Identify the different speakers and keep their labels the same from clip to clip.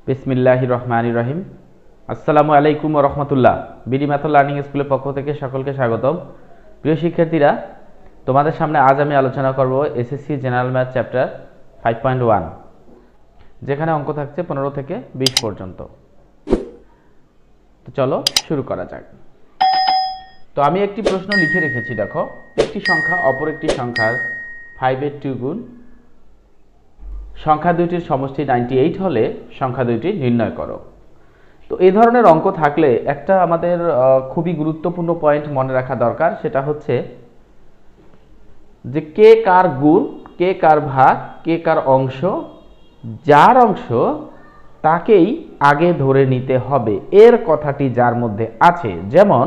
Speaker 1: বিসমিল্লাহির রহমানির রহিম। আসসালামু আলাইকুম ওয়া রাহমাতুল্লাহ। বিডি ম্যাথ লার্নিং স্কুলের পক্ষ থেকে সকলকে স্বাগতম। প্রিয় শিক্ষার্থীরা, তোমাদের সামনে আজ আমি আলোচনা করব এসএসসি জেনারেল ম্যাথ চ্যাপ্টার 5.1, যেখানে অঙ্ক থাকছে 15 থেকে 20 পর্যন্ত। তো চলো শুরু করা যাক। তো আমি একটি প্রশ্ন লিখে রেখেছি, দেখো। একটি সংখ্যা অপর একটি সংখ্যার 5 এর 2 গুণ, সংখ্যা দুইটির সমষ্টি 98 হলে সংখ্যা দুইটি নির্ণয় করো। তো এই ধরনের অঙ্ক থাকলে একটা আমাদের খুবই গুরুত্বপূর্ণ পয়েন্ট মনে রাখা দরকার, সেটা হচ্ছে যে কে কার গুণ, কে কার ভাগ, কে কার অংশ, যার অংশ তাকেই আগে ধরে নিতে হবে, এর কথাটি যার মধ্যে আছে। যেমন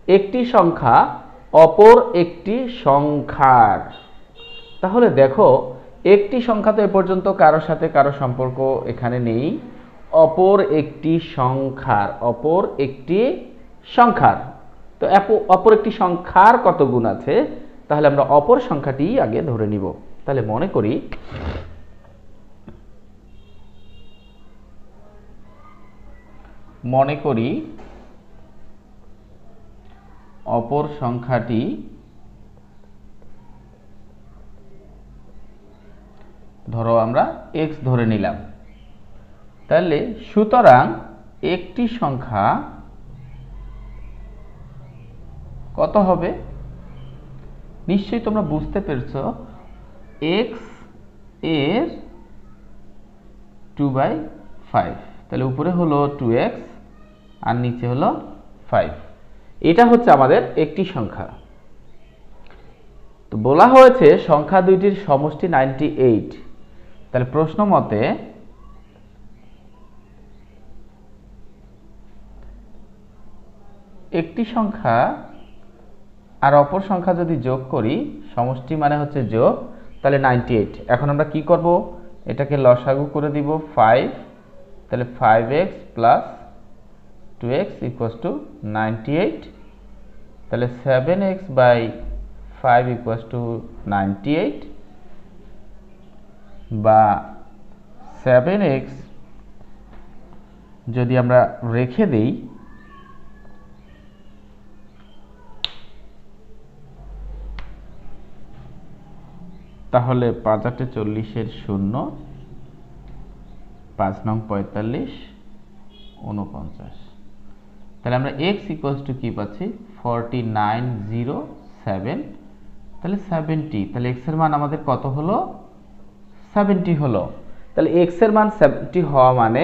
Speaker 1: একটি সংখ্যা অপর একটি সংখ্যার, তাহলে দেখো একটি সংখ্যা তো এ পর্যন্ত কারোর সাথে কারো সম্পর্ক এখানে নেই। অপর একটি সংখ্যার, অপর একটি সংখ্যার, তো অপর একটি সংখ্যার কত গুণ আছে, তাহলে আমরা অপর সংখ্যাটি আগে ধরে নিব। তাহলে মনে করি অপর সংখ্যাটি ধরো আমরা x ধরে নিলাম। তাহলে সুতরাং একটি সংখ্যা কত হবে, নিশ্চয়ই তোমরা বুঝতে পেরেছো, x এর 2/5। তাহলে উপরে হলো 2x আর নিচে হলো 5। এটা হচ্ছে আমাদের একটি সংখ্যা। তো বলা হয়েছে সংখ্যা দুইটির সমষ্টি 98। তাহলে প্রশ্ন মতে একটি সংখ্যা আর অপর সংখ্যা যদি যোগ করি, সমষ্টি মানে হচ্ছে যোগ, তাহলে 98। এখন আমরা কি করব, এটাকে লসাগু করে দিব 5। তাহলে 5x plus 2x equals to 98। তাহলে 7x বাই 5 ইকুয়ালস টু 98, বা 7x যদি আমরা রেখে দেই, তাহলে 5 8 40 এর 0, 5 9 45 49। তাহলে আমরা x ইকুয়ালস টু কি পাচ্ছি, 4907। তাহলে 70, তাহলে x এর মান আমাদের কত হলো, 70 হলো। তাহলে x এর মান 70 হওয়া মানে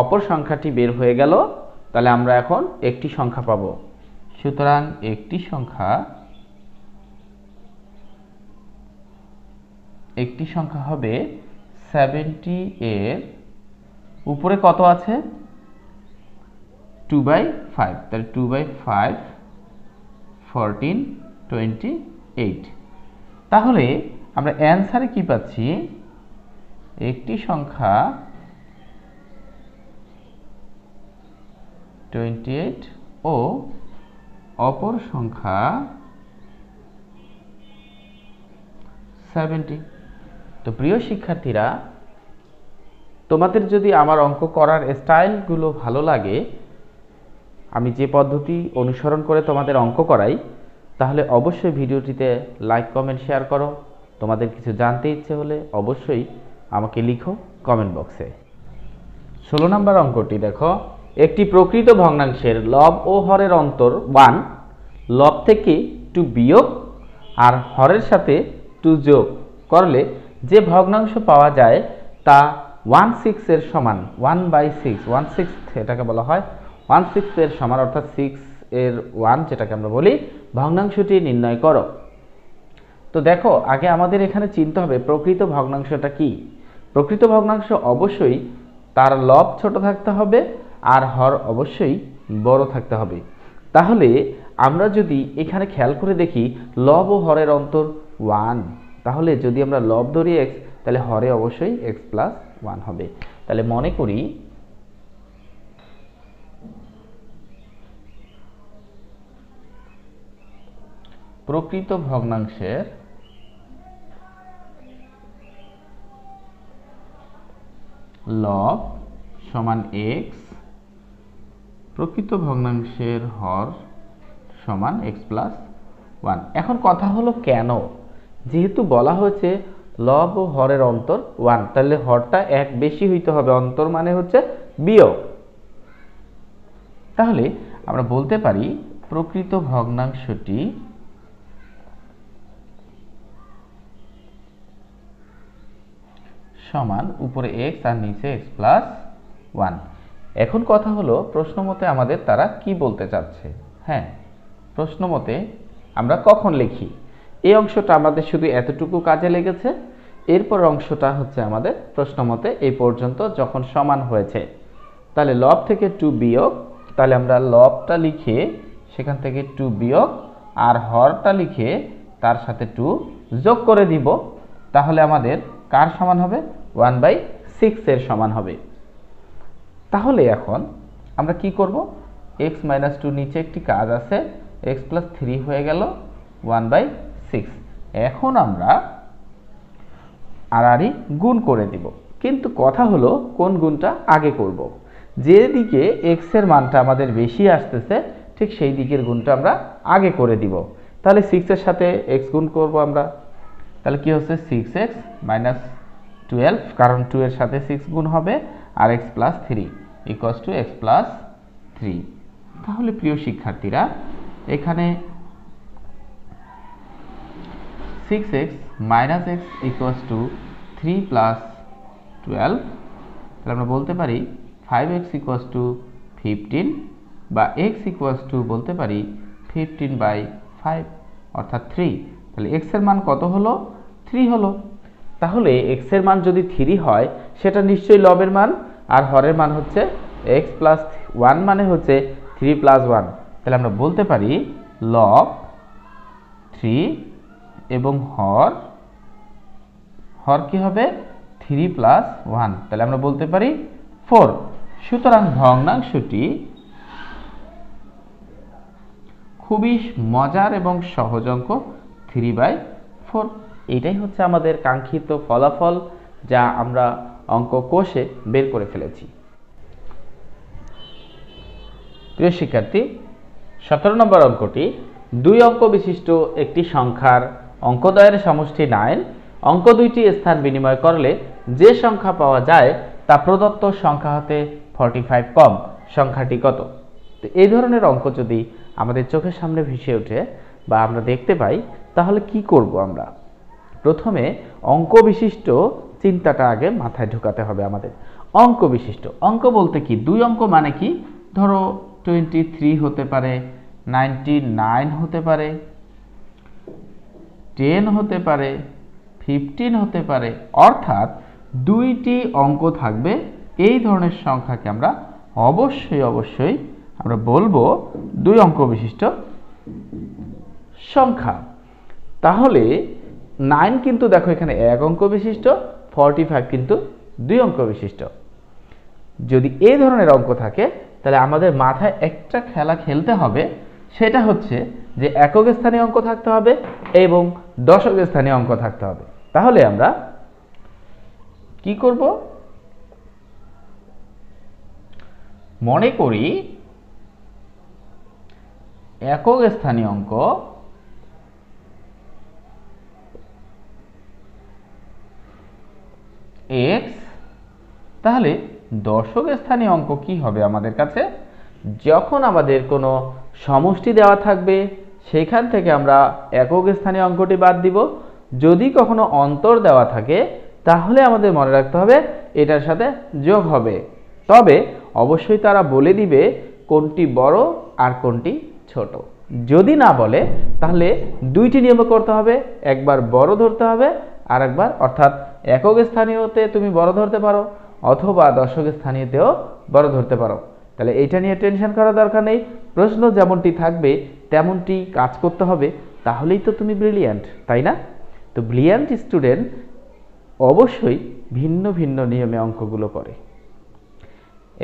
Speaker 1: অপর সংখ্যাটি বের হয়ে গেল। তাহলে আমরা এখন একটি সংখ্যা পাবো। সুতরাং একটি সংখ্যা হবে 70 এর উপরে কত আছে, 2/5। তাহলে 2/5 14 28। তাহলে আমরা অ্যান্সারে কি পাচ্ছি, একটি সংখ্যা 28 ও অপর সংখ্যা 70। তো প্রিয় শিক্ষার্থীরা, তোমাদের যদি আমার অঙ্ক করার স্টাইলগুলো ভালো লাগে, আমি যে পদ্ধতি অনুসরণ করে তোমাদের অঙ্ক করাই, তাহলে অবশ্যই ভিডিওটিতে লাইক কমেন্ট শেয়ার করো। তোমাদের কিছু জানতে ইচ্ছে হলে অবশ্যই আমাকে লিখো কমেন্ট বক্সে। 16 নম্বর অঙ্কটি দেখো, একটি প্রকৃত ভগ্নাংশের লব ও হরের অন্তর 1, লব থেকে 2 বিয়োগ আর হরের সাথে 2 যোগ করলে যে ভগ্নাংশ পাওয়া যায় তা 1/6 এর সমান। 1/6, 1/6 এটাকে বলা হয় 1/6 এর সমান, অর্থাৎ 6 এর 1 যেটাকে আমরা বলি, ভগ্নাংশটি নির্ণয় করো। তো দেখো, আগে আমাদের এখানে চিনতে হবে প্রকৃত ভগ্নাংশটা কি। প্রকৃত ভগ্নাংশ অবশ্যই তার লব ছোট থাকতে হবে আর হর অবশ্যই বড় থাকতে হবে। তাহলে আমরা যদি এখানে খেয়াল করে দেখি, লব ও হরের অন্তর 1, তাহলে যদি আমরা লব ধরি x, তাহলে হরে অবশ্যই x প্লাস 1 হবে। তাহলে মনে করি প্রকৃত ভগ্নাংশের লব সমান এক্স, প্রকৃত ভগ্নাংশের হর সমান এক্স প্লাস ওয়ান। এখন কথা হলো কেন, যেহেতু বলা হয়েছে লব ও হরের অন্তর ওয়ান, তাহলে হরটা এক বেশি হইতে হবে, অন্তর মানে হচ্ছে বিয়োগ। তাহলে আমরা বলতে পারি প্রকৃত ভগ্নাংশটি সমান উপরে এক্স আর নিচে এক্স প্লাস ওয়ান। এখন কথা হলো প্রশ্ন মতে আমাদের তারা কি বলতে চাচ্ছে। হ্যাঁ, প্রশ্ন মতে আমরা কখন লিখি, এই অংশটা আমাদের শুধু এতটুকু কাজে লেগেছে, এরপর অংশটা হচ্ছে আমাদের প্রশ্ন মতে এই পর্যন্ত যখন সমান হয়েছে, তাহলে লব থেকে 2 বিয়োগ, তাহলে আমরা লবটা লিখে সেখান থেকে 2 বিয়োগ আর হরটা লিখে তার সাথে 2 যোগ করে দিব, তাহলে আমাদের কার সমান হবে, 1/6 এর সমান হবে। তাহলে এখন আমরা কি করব, x - 2 নিচে একটি কাজ আছে, x + 3 হয়ে গেল 1/6। এখন আমরা আড়াআড়ি গুণ করে দিব, কিন্তু কথা হলো কোন গুণটা আগে করব। যেদিকে x এর মানটা আমাদের বেশি আসতেছে ঠিক সেই দিকের গুণটা আমরা আগে করে দিব। তাহলে 6 এর সাথে x গুণ করব আমরা, তাহলে কি হচ্ছে 6x - 12, কারণ 2 এর সাথে 6 গুণ হবে, আর x + 3 = x + 3। তাহলে প্রিয় শিক্ষার্থীরা এখানে 6x - x = 3 + 12, তাহলে আমরা বলতে পারি 5x = 15, বা x বলতে পারি 15/5 অর্থাৎ 3। তাহলে x এর মান কত হলো, 3 হলো। তাহলে x এর মান যদি 3 হয় সেটা নিশ্চয়ই লবের মান, আর হরের মান হচ্ছে x + 1 মানে হচ্ছে 3 + 1। তাহলে আমরা বলতে পারি লব 3 এবং হর কি হবে 3 + 1, তাহলে আমরা বলতে পারি 4। সুতরাং ভগ্নাংশটি খুবই মজার এবং সহজ অঙ্ক 3/4। এটাই হচ্ছে আমাদের কাঙ্ক্ষিত ফলাফল, যা আমরা অঙ্ক কোষে বের করে ফেলেছি। প্রিয় শিক্ষার্থী, 17 নম্বর অঙ্কটি 2 অঙ্ক বিশিষ্ট একটি সংখ্যার অঙ্কদ্বয়ের সমষ্টি 9, অঙ্ক দুইটি স্থান বিনিময় করলে যে সংখ্যা পাওয়া যায় তা প্রদত্ত সংখ্যা হতে 45 কম সংখ্যাটি কত। তো এই ধরনের অঙ্ক যদি আমাদের চোখের সামনে ভেসে ওঠে বা আমরা দেখতে পাই, তাহলে কি করব আমরা, প্রথমে অঙ্ক বিশিষ্ট চিন্তাটা আগে মাথায় ঢোকাতে হবে আমাদের। অঙ্ক বিশিষ্ট অঙ্ক বলতে কি, 2 অঙ্ক মানে কি, ধরো 23 হতে পারে, 99 হতে পারে, 10 হতে পারে, 15 হতে পারে, অর্থাৎ 2টি অঙ্ক থাকবে। এই ধরনের সংখ্যাকে আমরা অবশ্যই আমরা বলবো 2 অঙ্ক বিশিষ্ট সংখ্যা। তাহলে 9 কিন্তু দেখো এখানে 1 অঙ্ক বিশিষ্ট, 45 কিন্তু 2 অঙ্ক বিশিষ্ট। যদি এই ধরনের অঙ্ক থাকে তাহলে আমাদের মাথায় একটা খেলা খেলতে হবে, সেটা হচ্ছে যে একক স্থানীয় অঙ্ক থাকতে হবে এবং দশক স্থানীয় অঙ্ক থাকতে হবে। তাহলে আমরা কি করব, মনে করি একক স্থানীয় অঙ্ক x, তাহলে দশক স্থানীয় অঙ্ক কি হবে আমাদের কাছে, যখন আমাদের কোনো সমষ্টি দেওয়া থাকবে সেখান থেকে আমরা একক স্থানীয় অঙ্কটি বাদ দিব। যদি কখনো অন্তর দেওয়া থাকে তাহলে আমাদের মনে রাখতে হবে এটার সাথে যোগ হবে। তবে অবশ্যই তারা বলে দিবে কোনটি বড় আর কোনটি ছোট। যদি না বলে তাহলে দুইটি নিয়ম করতে হবে, একবার বড় ধরতে হবে আর একবার, অর্থাৎ একক স্থানীয়তে তুমি বড় ধরতে পারো অথবা দশক স্থানীয়তেও বড় ধরতে পারো। তাহলে এইটা নিয়ে টেনশন করার দরকার নেই, প্রশ্ন যেমনটি থাকবে তেমনটি কাজ করতে হবে, তাহলেই তো তুমি ব্রিলিয়ান্ট, তাই না? তো ব্রিলিয়ান্ট স্টুডেন্ট অবশ্যই ভিন্ন ভিন্ন নিয়মে অঙ্কগুলো করে।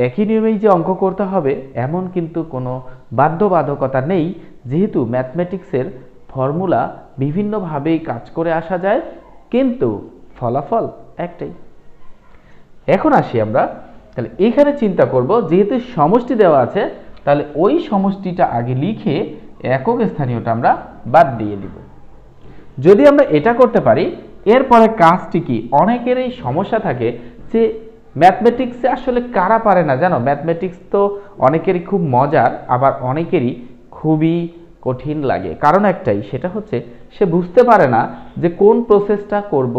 Speaker 1: একই নিয়মেই যে অঙ্ক করতে হবে এমন কিন্তু কোনো বাধ্যবাধকতা নেই, যেহেতু ম্যাথমেটিক্সের ফর্মুলা বিভিন্নভাবেই কাজ করে আসা যায়, কিন্তু ফলাফল একটাই। এখন আসি আমরা, তাহলে এখানে চিন্তা করব যেহেতু সমষ্টি দেওয়া আছে তাহলে ওই সমষ্টিটা আগে লিখে একক স্থানীয়টা আমরা বাদ দিয়ে দিব। যদি আমরা এটা করতে পারি এরপরে কাজটি কি, অনেকেরই সমস্যা থাকে যে ম্যাথমেটিক্সে আসলে কারা পারে না জানো, ম্যাথমেটিক্স তো অনেকেরই খুব মজার আবার অনেকেরই খুবই কঠিন লাগে। কারণ একটাই, সেটা হচ্ছে সে বুঝতে পারে না যে কোন প্রসেসটা করব,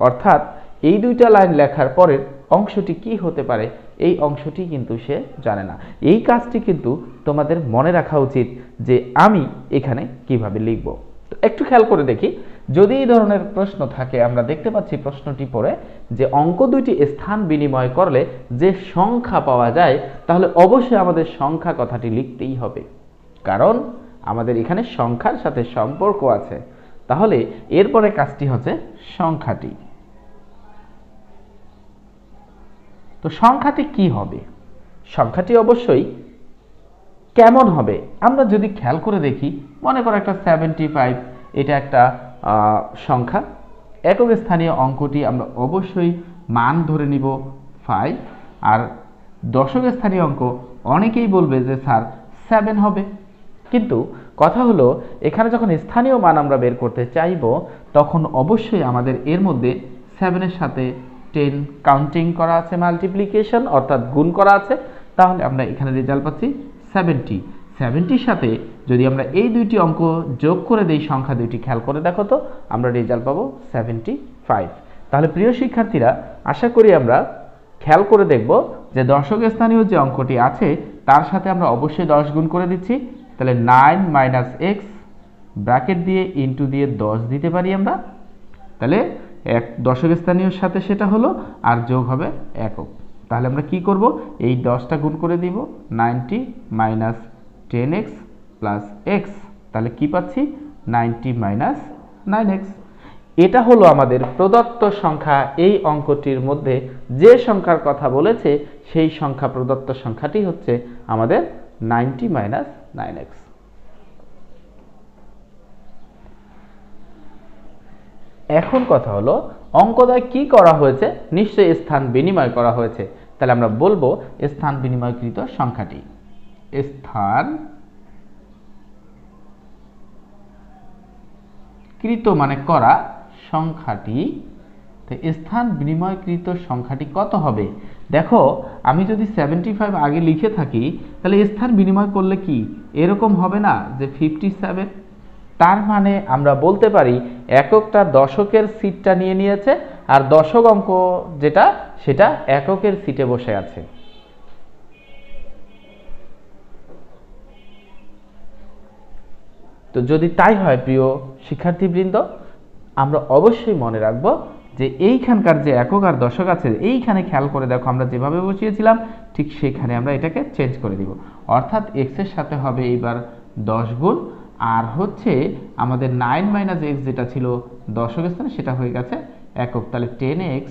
Speaker 1: অর্থাৎ এই দুইটা লাইন লেখার পরের অংশটি কি হতে পারে এই অংশটি কিন্তু সে জানে না। এই কাজটি কিন্তু তোমাদের মনে রাখা উচিত যে আমি এখানে কিভাবে লিখব। তো একটু খেয়াল করে দেখি, যদি এই ধরনের প্রশ্ন থাকে, আমরা দেখতে পাচ্ছি প্রশ্নটি পড়ে যে অঙ্ক দুইটি স্থান বিনিময় করলে যে সংখ্যা পাওয়া যায় তাহলে অবশ্যই আমাদের সংখ্যা কথাটি লিখতেই হবে, কারণ আমাদের এখানে সংখ্যার সাথে সম্পর্ক আছে। তাহলে এরপরে কাজটি হচ্ছে সংখ্যাটি। তো সংখ্যাটি কি হবে, সংখ্যাটি অবশ্যই কেমন হবে আমরা যদি খেয়াল করে দেখি, মনে করো একটা 75, এটা একটা সংখ্যা, একক স্থানীয় অঙ্কটি আমরা অবশ্যই মান ধরে নিব 5, আর দশক স্থানীয় অঙ্ক অনেকেই বলবে যে স্যার 7 হবে। কিন্তু কথা হলো এখানে যখন স্থানীয় মান আমরা বের করতে চাইব তখন অবশ্যই আমাদের এর মধ্যে 7-এর সাথে 10 কাউন্টিং করা আছে, মাল্টিপ্লিকেশন অর্থাৎ গুণ করা আছে, তাহলে আমরা এখানে রেজাল্ট পাচ্ছি 70। 70-র সাথে যদি আমরা এই দুইটি অঙ্ক যোগ করে দেই, সংখ্যা দুইটি খেয়াল করে দেখো তো, আমরা রেজাল্ট পাবো 75। তাহলে প্রিয় শিক্ষার্থীরা, আশা করি আমরা খেয়াল করে দেখব যে দশক স্থানীয় যে অঙ্কটি আছে তার সাথে আমরা অবশ্যই 10 গুণ করে দিচ্ছি, তাহলে 9 - x ব্র্যাকেট দিয়ে ইনটু দিয়ে 10 দিতে পারি আমরা, তাহলে এক দশক স্থানীয়র সাথে সেটা হলো আর যোগ হবে একক। তাহলে আমরা কি করব, এই 10টা গুণ করে দিব 90 - 10x + x, তাহলে কি পাচ্ছি 90 - 9x। এটা হলো আমাদের প্রদত্ত সংখ্যা। এই অঙ্কটির মধ্যে যে সংখ্যার কথা বলেছে সেই সংখ্যা, প্রদত্ত সংখ্যাটি হচ্ছে আমাদের 90 - 9x। এখন কথা হলো অঙ্কদ্বয় কি করা হয়েছে, নিশ্চয়ই স্থান বিনিময় করা হয়েছে, তাহলে আমরা বলবো স্থান বিনিময়কৃত সংখ্যাটি, স্থান কৃত মানে করা সংখ্যাটি, স্থান বিনিময়কৃত সংখ্যাটি কত হবে। দেখো আমি যদি 75 আগে লিখে থাকি তাহলে স্থান বিনিময় করলে কি এরকম হবে না যে 57, তার মানে আমরা বলতে পারি এককটা দশকের সিটটা নিয়ে নিয়েছে আর দশক অঙ্ক যেটা সেটা এককের সিটে বসে আছে। তো যদি তাই হয় প্রিয় শিক্ষার্থীবৃন্দ, আমরা অবশ্যই মনে রাখব যে এইখানকার যে একক আর দশক আছে এইখানে খেয়াল করে দেখো আমরা যেভাবে বসিয়েছিলাম ঠিক সেখানে আমরা এটাকে চেঞ্জ করে দিব, অর্থাৎ x এর সাথে হবে এইবার 10 গুণ, আর হচ্ছে আমাদের 9 - x যেটা ছিল দশক স্থানে সেটা হয়ে গেছে একক, তাহলে 10x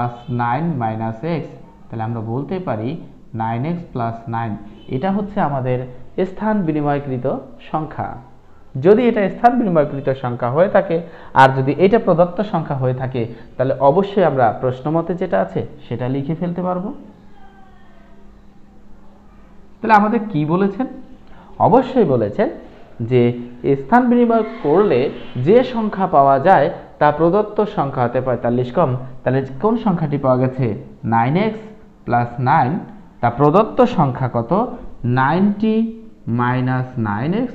Speaker 1: + 9 - x, তাহলে আমরা বলতে পারি 9x + 9, এটা হচ্ছে আমাদের স্থান বিনিময়কৃত সংখ্যা। যদি এটা স্থান বিনিময়কৃত সংখ্যা হয়ে থাকে আর যদি এটা প্রদত্ত সংখ্যা হয়ে থাকে তাহলে অবশ্যই আমরা প্রশ্নমতে যেটা আছে সেটা লিখে ফেলতে পারবো। তাহলে আমাদের কি বলেছেন, অবশ্যই বলেছেন যে স্থান বিনিময় করলে যে সংখ্যা পাওয়া যায় তা প্রদত্ত সংখ্যা হতে 45 কম, তাহলে কোন সংখ্যাটি পাওয়া গেছে 9x + 9, তা প্রদত্ত সংখ্যা কত 90 - 9x,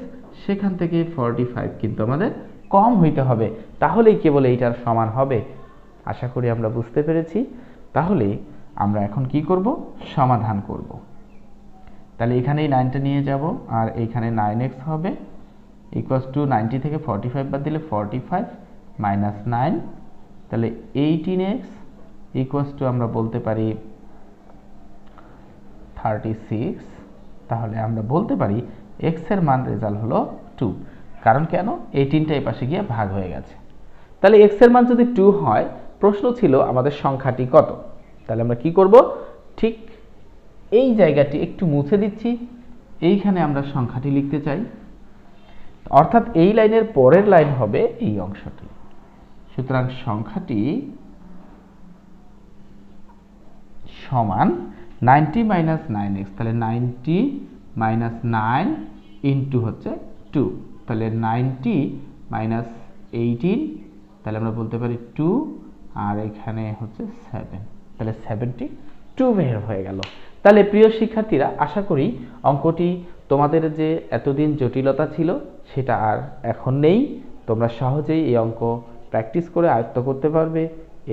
Speaker 1: সেখান থেকে 45 কিন্তু আমাদের কম হইতে হবে, তাহলেই কেবল এইটার সমান হবে। আশা করি আমরা বুঝতে পেরেছি। তাহলে আমরা এখন কি করব, সমাধান করব। তাহলে এখানে এই 9টা নিয়ে যাব আর এইখানে 9x হবে = 90 থেকে 45 বাদ দিলে 45 - 9, তাহলে 18x = আমরা বলতে পারি 36, তাহলে আমরা বলতে পারি x এর মান রেজাল্ট হলো 2, কারণ কেন 18টা এই পাশে গিয়ে ভাগ হয়ে গেছে। তাহলে x এর মান যদি 2 হয়, প্রশ্ন ছিল আমাদের সংখ্যাটি কত, তাহলে আমরা কি করব, ঠিক এই জায়গাটি একটু মুছে দিচ্ছি, এইখানে আমরা সংখ্যাটি লিখতে চাই, অর্থাৎ এই লাইনের পরের লাইন হবে এই অংশটি, সুতরাং সংখ্যাটি সমান 90 মাইনাস 9x, তাহলে 90 মাইনাস 9 ইন্টু হচ্ছে 2, তাহলে 90 মাইনাস 18, তাহলে আমরা বলতে পারি 2, আর এখানে হচ্ছে 7, তাহলে 72 বের হয়ে গেল। তাহলে প্রিয় শিক্ষার্থীরা, আশা করি অঙ্কটি তোমাদের যে এতদিন জটিলতা ছিল সেটা আর এখন নেই। তোমরা সহজেই এই অঙ্ক প্র্যাকটিস করে আয়ত্ত করতে পারবে,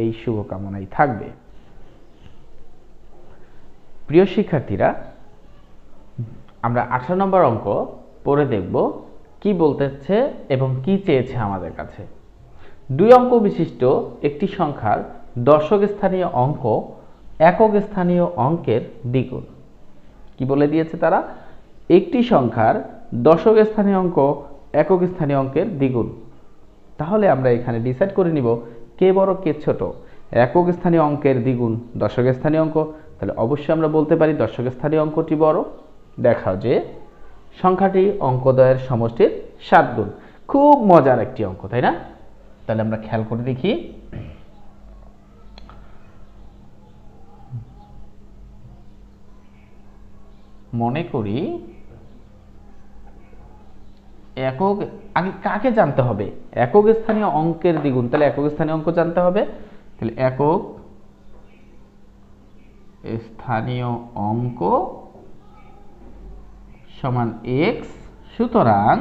Speaker 1: এই শুভকামনাই থাকবে। প্রিয় শিক্ষার্থীরা, আমরা 18 নম্বর অঙ্ক পড়ে দেখব কি বলতেছে এবং কি চেয়েছে আমাদের কাছে। 2 অঙ্ক বিশিষ্ট একটি সংখ্যার দশক স্থানীয় অঙ্ক একক স্থানীয় অঙ্কের দ্বিগুণ। কি বলে দিয়েছে তারা? একটি সংখ্যার দশক স্থানীয় অঙ্ক একক স্থানীয় অঙ্কের দ্বিগুণ। তাহলে আমরা এখানে ডিসাইড করে নিব কে বড় কে ছোট। একক স্থানীয় অঙ্কের দ্বিগুণ দশক স্থানীয় অঙ্ক, তাহলে অবশ্যই আমরা বলতে পারি দশক স্থানীয় অঙ্কটি বড়। দেখাও যে সংখ্যাটি অঙ্কদ্বয়ের সমষ্টির 7 গুণ। খুব মজার একটি অঙ্ক, তাই না? তাহলে আমরা খেয়াল করে দেখি। মনে করি একক, আগে কাকে জানতে হবে? একক স্থানীয় অঙ্কের দ্বিগুণ, তাহলে একক স্থানীয় অঙ্ক জানতে হবে। তাহলে একক স্থানীয় অঙ্ক সমান x। সুতরাং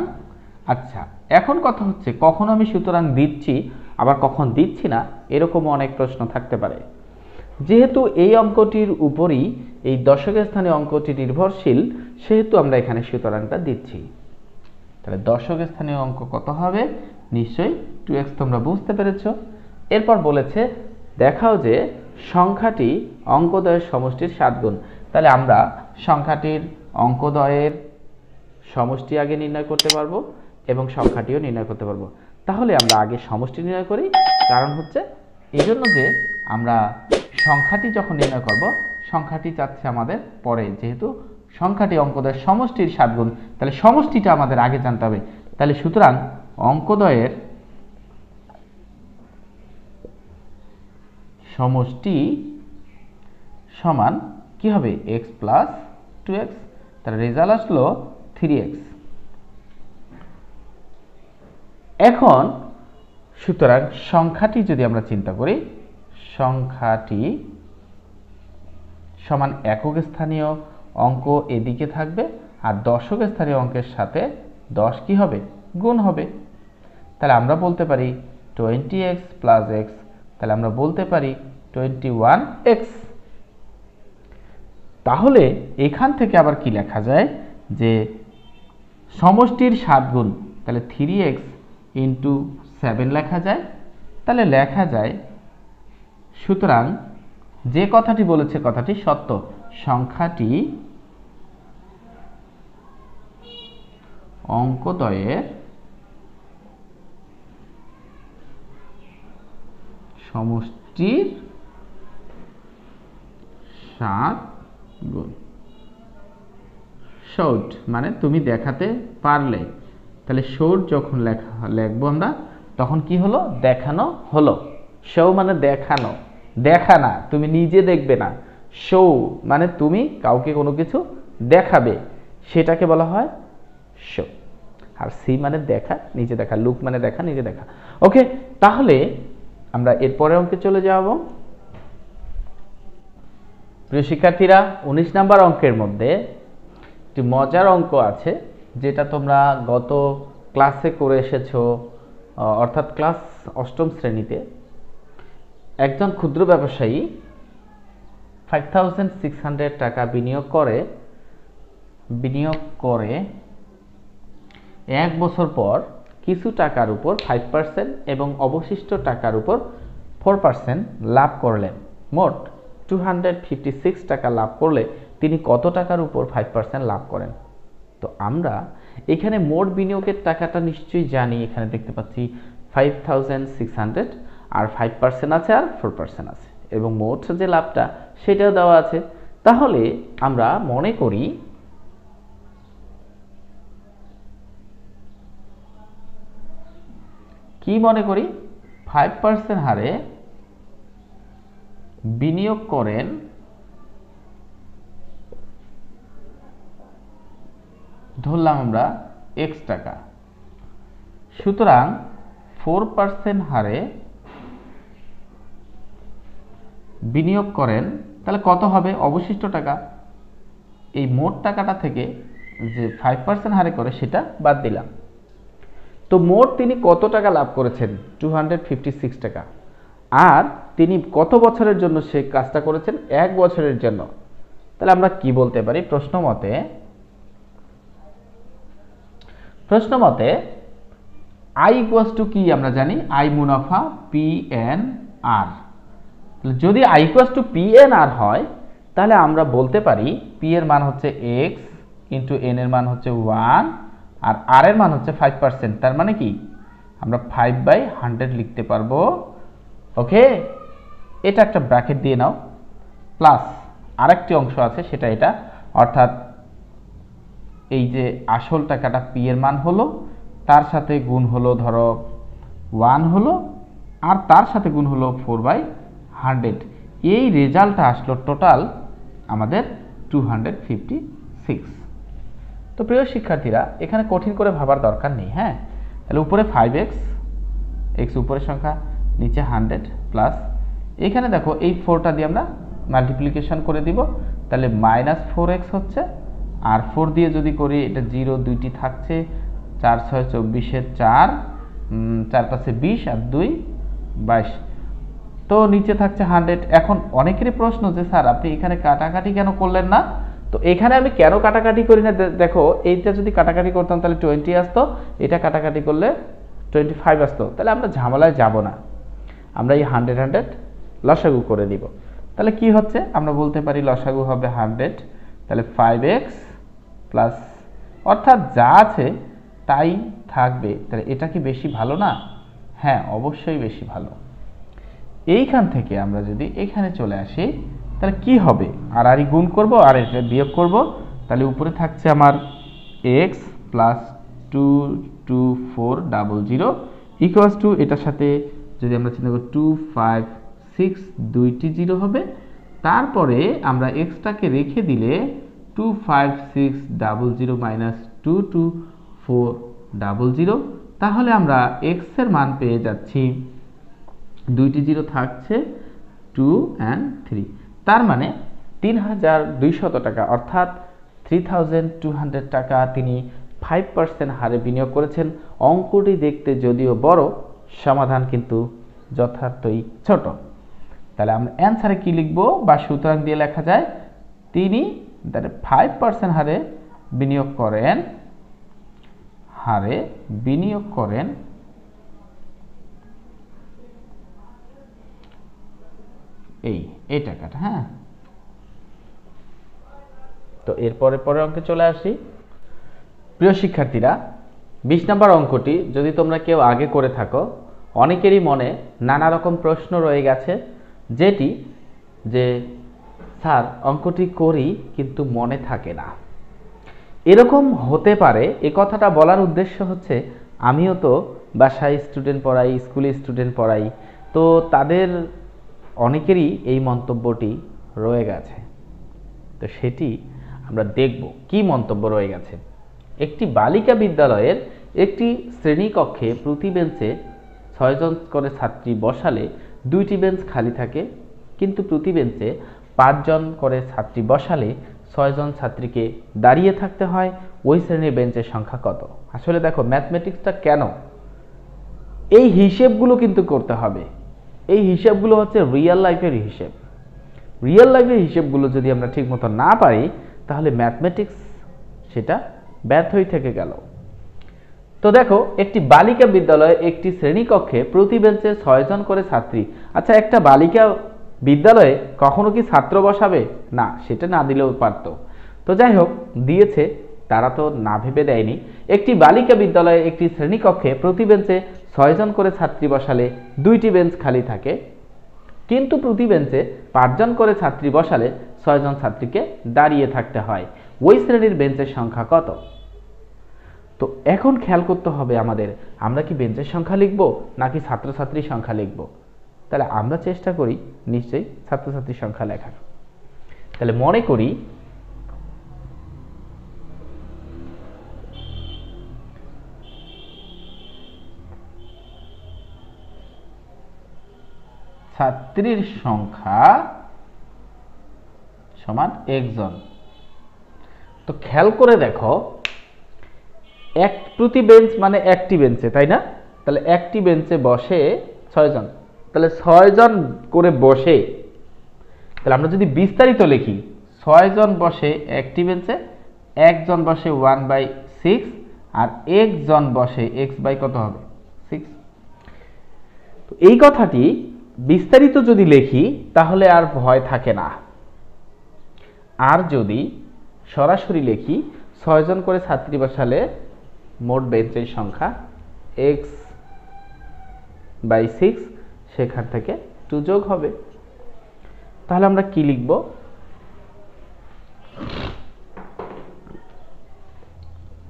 Speaker 1: আচ্ছা, এখন কথা হচ্ছে কখন আমি সুতরাং দিচ্ছি আবার কখন দিচ্ছি না, এরকম অনেক প্রশ্ন থাকতে পারে। যেহেতু এই অঙ্কটির উপরই এই দশক স্থানীয় অঙ্কটি নির্ভরশীল, সেহেতু আমরা এখানে সুতরাংটা দিচ্ছি। তাহলে দশক স্থানীয় অঙ্ক কত হবে? নিশ্চয়ই 2x, তোমরা বুঝতে পেরেছো। এরপর বলেছে দেখাও যে সংখ্যাটি অঙ্কদ্বয়ের সমষ্টির 7 গুণ। তাহলে আমরা সংখ্যাটির অঙ্কদ্বয়ের সমষ্টি আগে নির্ণয় করতে পারবো এবং সংখ্যাটিও নির্ণয় করতে পারবো। তাহলে আমরা আগে সমষ্টি নির্ণয় করি, কারণ হচ্ছে এই জন্য যে আমরা সংখ্যাটি যখন নির্ণয় করব, সংখ্যাটি চাচ্ছে আমাদের পরে, যেহেতু সংখ্যাটি অঙ্কদ্বয়ের সমষ্টির 7 গুণ, তাহলে সমষ্টিটা আমাদের আগে জানতে হবে। তাহলে সুতরাং অঙ্কদ্বয়ের সমষ্টি সমান কি হবে? x প্লাস 2x, তাহলে রেজাল্ট আসলো 3x। এখন সুতরাং সংখ্যাটি যদি আমরা চিন্তা করি, সংখ্যাটি সমান একক স্থানীয় অঙ্ক এদিকে থাকবে, আর দশক স্থানীয় অঙ্কের সাথে 10 কি হবে? গুণ হবে। তাহলে আমরা বলতে পারি 20x প্লাস x, তাহলে আমরা বলতে পারি 21x। তাহলে এখান থেকে আবার কি লেখা যায়? যে সমষ্টির 7 গুণ, তাহলে 3x ইন্টু 7 লেখা যায়। তাহলে লেখা যায়, সুতরাং যে কথাটি বলেছে কথাটি সত্য, সংখ্যাটি অঙ্কদ্বয়ের সমষ্টির 7 গুণ। শোড মানে তুমি দেখাতে পারলে, তাহলে শোড যখন লিখবো আমরা, তখন কি হলো? দেখানো হলো। শো মানে দেখানো, দেখা না, তুমি নিজে দেখবে না। শো মানে তুমি কাউকে কোনো কিছু দেখাবে, সেটাকে বলা হয় শো। আর সি মানে দেখা, নিজে দেখা। লুক মানে দেখা, নিজে দেখা। ওকে, তাহলে আমরা এরপরে অঙ্কে চলে যাব। প্রিয় শিক্ষার্থীরা, 19 নাম্বার অঙ্কের মধ্যে একটি মজার অঙ্ক আছে, যেটা তোমরা গত ক্লাসে করে এসেছো, অর্থাৎ ক্লাস 8ম শ্রেণীতে। একজন ক্ষুদ্র ব্যবসায়ী 5600 টাকা বিনিয়োগ করে 1 বছর পর কিছু টাকার উপর 5% এবং অবশিষ্ট টাকার উপর 4% লাভ করলেন। মোট 256 টাকা লাভ করলে তিনি কত টাকার উপর 5% লাভ করেন? তো আমরা এখানে মোট বিনিয়োগের টাকাটা নিশ্চয়ই জানি। এখানে দেখতে পাচ্ছি 5600, আর 5% আছে, আর 4% আছে, এবং মোট যে লাভটা সেটাও দেওয়া আছে। তাহলে আমরা মনে করি কি মনে করি? 5% হারে বিনিয়োগ করেন ধরলাম আমরা এক্স টাকা। সুতরাং 4% হারে বিনিয়োগ করেন, তাহলে কত হবে অবশিষ্ট টাকা? এই মোট টাকাটা থেকে যে 5% হারে করে সেটা বাদ দিলাম। তো মোট তিনি কত টাকা লাভ করেছেন? 256 টাকা। আর তিনি কত বছরের জন্য সে কাজটা করেছেন? 1 বছরের জন্য। তাহলে আমরা কি বলতে পারি? প্রশ্ন মতে আই ইকুয়ালস টু কি আমরা জানি? আই মুনাফা পি এন আর। যদি I equals to P N R হয় তাহলে আমরা বলতে পারি পি এর মান হচ্ছে এক্স ইন্টু এন এর মান হচ্ছে 1 আর আর এর মান হচ্ছে 5%। তার মানে কি আমরা 5/100 লিখতে পারবো। ওকে, এটা একটা ব্র্যাকেট দিয়ে নাও। প্লাস আরেকটি অংশ আছে, সেটা এটা, অর্থাৎ এই যে আসল টাকাটা পি এর মান হলো, তার সাথে গুণ হলো ধরো 1 হলো, আর তার সাথে গুণ হলো 4/100। এই রেজাল্টটা আসলো টোটাল আমাদের 256। তো প্রিয় শিক্ষার্থীরা, এখানে কঠিন করে ভাবার দরকার নেই। হ্যাঁ, তাহলে উপরে 5x, x উপরের সংখ্যা, নিচে 100 প্লাস এখানে দেখো এই 4টা দিয়ে আমরা মাল্টিপ্লিকেশন করে দিব, তাহলে -4x হচ্ছে। আর 4 দিয়ে যদি করি এটা 0 দুইটি থাকছে, 4 6 24 4, 4 5 20 আর 2 22। তো নিচে থাকছে 100। এখন অনেকেরই প্রশ্ন যে স্যার আপনি এখানে কাটাকাটি কেন করলেন না? তো এখানে আমি কেন কাটাকাটি করি না, দেখো এইটা যদি কাটাকাটি করতাম তাহলে 20 আসতো, এটা কাটাকাটি করলে 25 আসতো, তাহলে আমরা ঝামেলায় যাব না। আমরা এই 100 লসাগু করে দিব। তাহলে কি হচ্ছে? আমরা বলতে পারি লসাগু হবে 100, তাহলে 5x প্লাস, অর্থাৎ যা আছে তাই থাকবে। তাহলে এটা কি বেশি ভালো না? হ্যাঁ, অবশ্যই বেশি ভালো। এইখান থেকে আমরা যদি এখানে চলে আসি তাহলে কি হবে? আর আর গুণ করব আর এটা বিয়োগ করব, তাহলে উপরে থাকছে আমার x প্লাস 22400 ইকুয়ালস টু, এটার সাথে যদি আমরা চিন্তা করি 256 দুইটি 0 হবে, তারপরে আমরা এক্সটাকে রেখে দিলে 25600 মাইনাস 22400, তাহলে আমরা x এর মান পেয়ে যাচ্ছি, দুইটি 0 থাকছে 2 and 3, তার মানে 3200 টাকা অর্থাৎ 3200 টাকা তিনি 5% হারে বিনিয়োগ করেছেন। অঙ্কটি দেখতে যদিও বড়, সমাধান কিন্তু যথার্থই ছোট। তাহলে আমরা অ্যান্সারে কি লিখব বা সুতরাং দিয়ে লেখা যায়, তিনি 5% হারে বিনিয়োগ করেন এই টাকাটা। হ্যাঁ, তো এরপরে অঙ্কে চলে আসি। প্রিয় শিক্ষার্থীরা, 20 নম্বর অঙ্কটি যদি তোমরা কেউ আগে করে থাকো, অনেকেরই মনে নানা রকম প্রশ্ন রয়ে গেছে, যেটি যে স্যার অঙ্কটি করি কিন্তু মনে থাকে না। এরকম হতে পারে, এ কথাটা বলার উদ্দেশ্য হচ্ছে আমিও তো বাসায় স্টুডেন্ট পড়াই, স্কুলে স্টুডেন্ট পড়াই, তো তাদের অনেকেরই এই মন্তব্যটি রয়ে গেছে। তো সেটি আমরা দেখব কি মন্তব্য রয়ে গেছে। একটি বালিকা বিদ্যালয়ের একটি শ্রেণীকক্ষে প্রতি বেঞ্চে 6 জন করে ছাত্রী বসালে 2টি বেঞ্চ খালি থাকে, কিন্তু প্রতি বেঞ্চে 5 জন করে ছাত্রী বসালে 6 জন ছাত্রীকে দাঁড়িয়ে থাকতে হয়। ওই শ্রেণীর বেঞ্চের সংখ্যা কত? আসলে দেখো ম্যাথমেটিক্সটা কেন, এই হিসেবগুলো কিন্তু করতে হবে। এই হিসেবগুলো হচ্ছে রিয়েল লাইফের হিসেব। রিয়েল লাইফের হিসেবগুলো যদি আমরা ঠিক মতো না পারি তাহলে ম্যাথমেটিক্স সেটা ব্যর্থই থেকে গেল। তো দেখো, একটি বালিকা বিদ্যালয়ে একটি শ্রেণীকক্ষে প্রতি বেঞ্চে 6 জন করে ছাত্রী। আচ্ছা, একটা বালিকা বিদ্যালয়ে কখনো কি ছাত্র বসাবে? না, সেটা না দিলেও পারতো। তো যাই হোক, দিয়েছে, তারা তো না ভেবে দেয়নি। একটি বালিকা বিদ্যালয়ে একটি শ্রেণীকক্ষে প্রতি বেঞ্চে 6 জন করে ছাত্রী বসালে 2টি বেঞ্চ খালি থাকে, কিন্তু প্রতি বেঞ্চে 5 জন করে ছাত্রী বসালে 6 জন ছাত্রীকে দাঁড়িয়ে থাকতে হয়। ওই শ্রেণীর বেঞ্চের সংখ্যা কত? তো এখন খেয়াল করতে হবে আমাদের, আমরা কি বেঞ্চের সংখ্যা লিখব নাকি ছাত্রছাত্রীর সংখ্যা লিখব? তাহলে আমরা চেষ্টা করি নিশ্চয়ই ছাত্রছাত্রীর সংখ্যা লেখার। তাহলে মনে করি ছাত্রীর সংখ্যা সমান একজন। তো খেয়াল করে দেখো, এক প্রতি বেঞ্চ মানে একটি বেঞ্চে, তাই না? তাহলে একটি বেঞ্চে বসে 6 জন, তাহলে 6 জন করে বসে, তাহলে আমরা যদি বিস্তারিত লিখি 6 জন বসে একটি বেঞ্চে, একজন বসে 1/6, আর একজন বসে x বাই কত হবে 6। তো এই কথাটি বিস্তারিত যদি লিখি তাহলে আর ভয় থাকে না। আর যদি সরাসরি লিখি 6 জন করে ছাত্রী বসালে মোট বেঞ্চের সংখ্যা x/6, সেখান থেকে 2 যোগ হবে। তাহলে আমরা কি লিখব?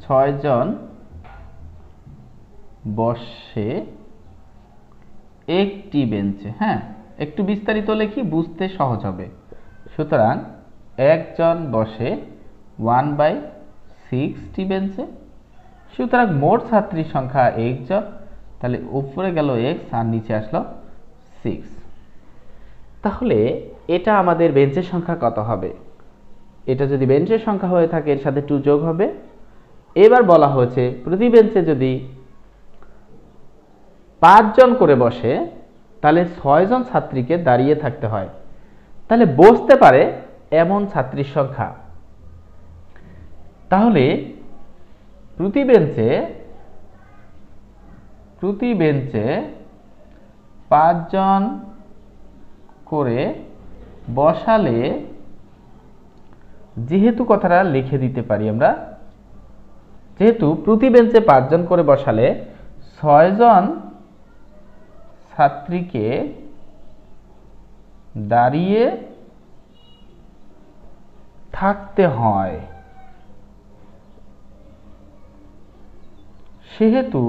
Speaker 1: 6 জন বসে একটি বেঞ্চে। হ্যাঁ, একটু বিস্তারিত লিখি, বুঝতে সহজ হবে। সুতরাং একজন বসে 1/6টি বেঞ্চে। সুতরাং মোট ছাত্রীর সংখ্যা একজন, তাহলে উপরে গেল x আর নিচে আসলো 6। তাহলে এটা আমাদের বেঞ্চের সংখ্যা কত হবে? এটা যদি বেঞ্চের সংখ্যা হয়ে থাকে এর সাথে 2 যোগ হবে। এবার বলা হয়েছে প্রতি বেঞ্চে যদি 5 জন করে বসে তাহলে 6 জন ছাত্রীকে দাঁড়িয়ে থাকতে হয়, তাহলে বসতে পারে এমন ছাত্রীর সংখ্যা। তাহলে প্রতি বেঞ্চে 5 জন করে বসালে, যেহেতু কথাটা লিখে দিতে পারি আমরা, যেহেতু প্রতি বেঞ্চে 5 জন করে বসালে 6 জন ছাত্রীকে দাঁড়িয়ে থাকতে হয়, সেহেতু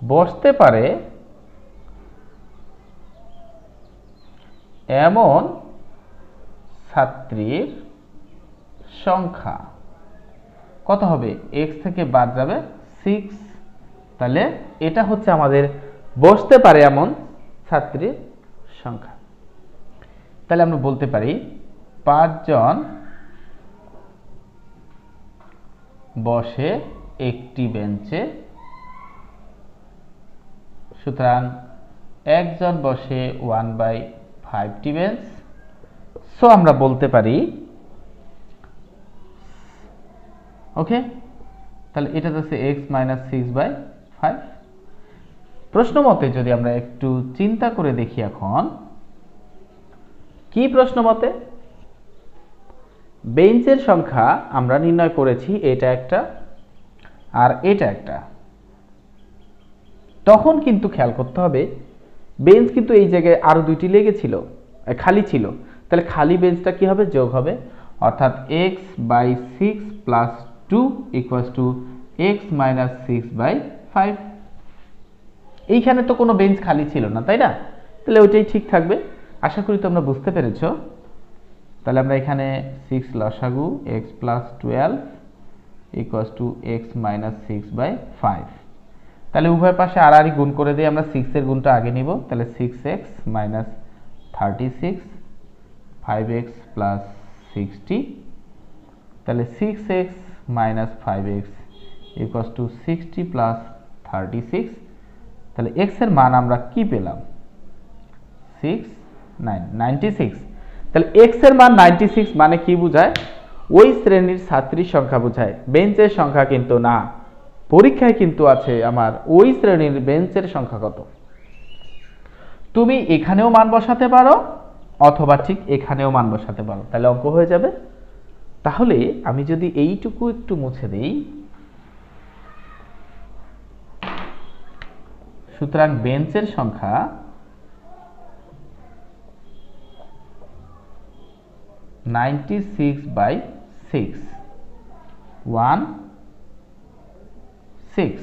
Speaker 1: বসতে পারে এমন ছাত্রীর সংখ্যা কত হবে? x থেকে বাদ যাবে 6, তাহলে এটা হচ্ছে আমাদের বসতে পারে এমন ছাত্রীর সংখ্যা। তাহলে আমরা বলতে পারি 5 জন বসে একটি বেঞ্চে, সুতরাং একজন বসে 1/5টি বেঞ্চ। সো আমরা বলতে পারি, ওকে, তাহলে এটা হচ্ছে x-6/5। প্রশ্ন মতে যদি আমরা একটু চিন্তা করে দেখি, এখন কি প্রশ্ন মতে বেঞ্চের সংখ্যা আমরা নির্ণয় করেছি, এটা একটা আর এটা একটা। তখন কিন্তু খেয়াল করতে হবে বেঞ্চ কিন্তু এই জায়গায় আরো 2টি লেগেছিল, খালি ছিল, তাহলে খালি বেঞ্চটা কি হবে? যোগ হবে, অর্থাৎ x/6 + 2 = x-6/5। এইখানে তো কোনো বেঞ্চ খালি ছিল না, তাই না? তাহলে ওইটাই ঠিক থাকবে। আশা করি তোমরা বুঝতে পেরেছো। তাহলে আমরা এখানে 6 লসাগু x + 12 = x-6/5। তাহলে উভয় পাশে আর গুণ করে দিয়ে আমরা 6 এর গুণটা আগে নিব, তাহলে 6x - 36 5x + 60, তাহলে 6x - 5x = 60 + 36। তাহলে x এর মান আমরা কি পেলাম? 96। তাহলে x এর মান 96 মানে কি বোঝায়? ওই শ্রেণীর ছাত্রীর সংখ্যা বোঝায়, বেঞ্চের সংখ্যা কিন্তু না। পরীক্ষায় কিন্তু আছে আমার ওই শ্রেণীর বেঞ্চের সংখ্যা কত। তুমি এখানেও মান বসাতে পারো অথবা ঠিক এখানেও মান বসাতে পারো, তাহলে অঙ্ক হয়ে যাবে। তাহলে আমি যদি এইটুকু একটু মুছে দেই, সুতরাং বেঞ্চের সংখ্যা 96/6 16।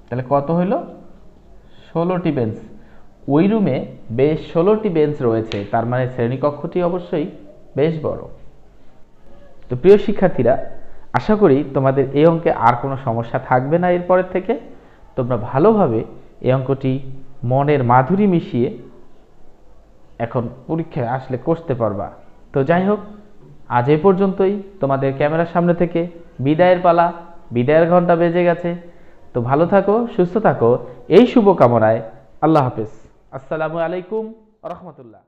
Speaker 1: তাহলে কত হইল? 16টি বেঞ্চ। ওই রুমে বেশ 16টি বেঞ্চ রয়েছে, তার মানে শ্রেণীকক্ষটি অবশ্যই বেশ বড়। তো প্রিয় শিক্ষার্থীরা, আশা করি তোমাদের এই অঙ্কে আর কোনো সমস্যা থাকবে না। এরপরের থেকে তোমরা ভালোভাবে এই অঙ্কটি মনের মাধুরী মিশিয়ে এখন পরীক্ষায় আসলে কষতে পারবা। তো যাই হোক, আজ এই পর্যন্তই। তোমাদের ক্যামেরার সামনে থেকে বিদায়ের পালা, বিদায়ের ঘন্টা বেজে গেছে। তো ভালো থাকো, সুস্থ থাকো, এই শুভকামনায় আল্লাহ হাফেজ। আসসালামু আলাইকুম ওয়া রাহমাতুল্লাহ।